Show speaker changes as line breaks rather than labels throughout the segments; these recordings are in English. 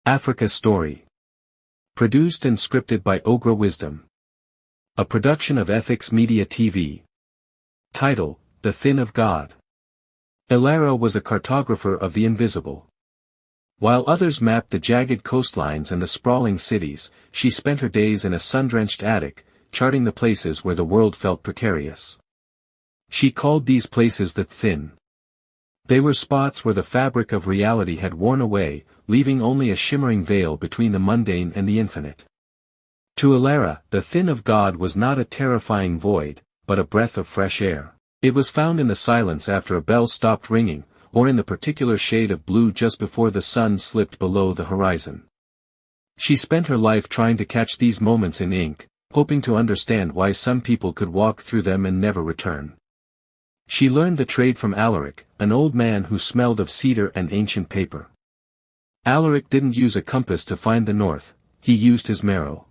Africa Story. Produced and scripted by Ogra Wisdom. A production of Ethics Media TV. Title: The Thin of God. Elara was a cartographer of the invisible. While others mapped the jagged coastlines and the sprawling cities, she spent her days in a sun-drenched attic, charting the places where the world felt precarious. She called these places the Thin. They were spots where the fabric of reality had worn away, leaving only a shimmering veil between the mundane and the infinite. To Elara, the Thin of God was not a terrifying void, but a breath of fresh air. It was found in the silence after a bell stopped ringing, or in the particular shade of blue just before the sun slipped below the horizon. She spent her life trying to catch these moments in ink, hoping to understand why some people could walk through them and never return. She learned the trade from Alaric, an old man who smelled of cedar and ancient paper. Alaric didn't use a compass to find the north, he used his marrow.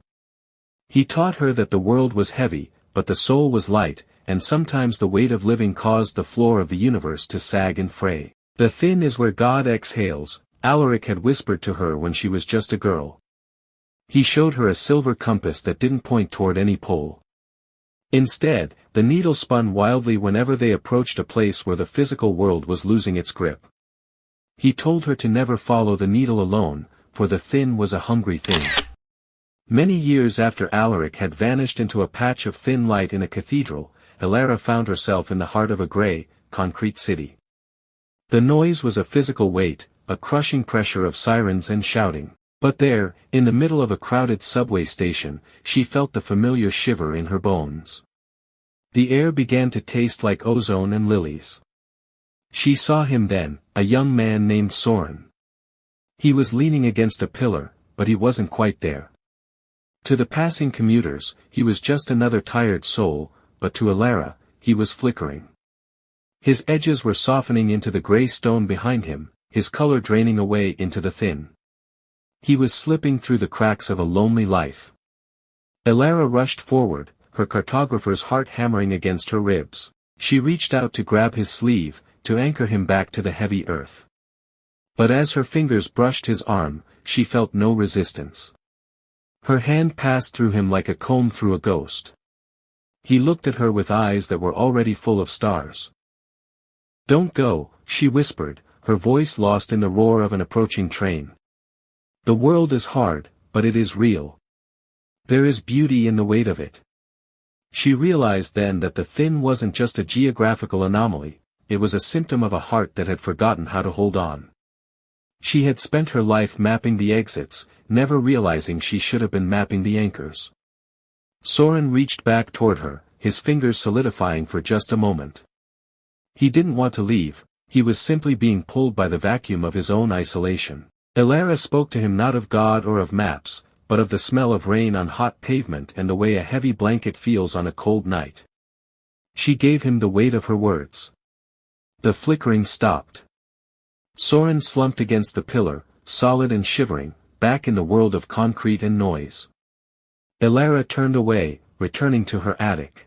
He taught her that the world was heavy, but the soul was light, and sometimes the weight of living caused the floor of the universe to sag and fray. The Thin is where God exhales, Alaric had whispered to her when she was just a girl. He showed her a silver compass that didn't point toward any pole. Instead, the needle spun wildly whenever they approached a place where the physical world was losing its grip. He told her to never follow the needle alone, for the Thin was a hungry thing. Many years after Alaric had vanished into a patch of thin light in a cathedral, Elara found herself in the heart of a grey, concrete city. The noise was a physical weight, a crushing pressure of sirens and shouting. But there, in the middle of a crowded subway station, she felt the familiar shiver in her bones. The air began to taste like ozone and lilies. She saw him then, a young man named Soren. He was leaning against a pillar, but he wasn't quite there. To the passing commuters, he was just another tired soul, but to Elara, he was flickering. His edges were softening into the grey stone behind him, his color draining away into the Thin. He was slipping through the cracks of a lonely life. Elara rushed forward, her cartographer's heart hammering against her ribs. She reached out to grab his sleeve, to anchor him back to the heavy earth. But as her fingers brushed his arm, she felt no resistance. Her hand passed through him like a comb through a ghost. He looked at her with eyes that were already full of stars. "Don't go," she whispered, her voice lost in the roar of an approaching train. "The world is hard, but it is real. There is beauty in the weight of it." She realized then that the Thin wasn't just a geographical anomaly, it was a symptom of a heart that had forgotten how to hold on. She had spent her life mapping the exits, never realizing she should have been mapping the anchors. Soren reached back toward her, his fingers solidifying for just a moment. He didn't want to leave, he was simply being pulled by the vacuum of his own isolation. Elara spoke to him not of God or of maps, but of the smell of rain on hot pavement and the way a heavy blanket feels on a cold night. She gave him the weight of her words. The flickering stopped. Soren slumped against the pillar, solid and shivering, back in the world of concrete and noise. Elara turned away, returning to her attic.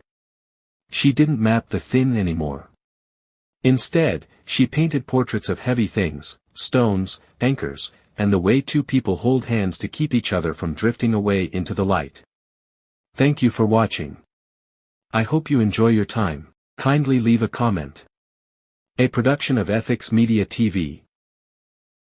She didn't map the Thin anymore. Instead, she painted portraits of heavy things, stones, anchors, and the way two people hold hands to keep each other from drifting away into the light. Thank you for watching. I hope you enjoy your time. Kindly leave a comment. A production of Ethics Media TV.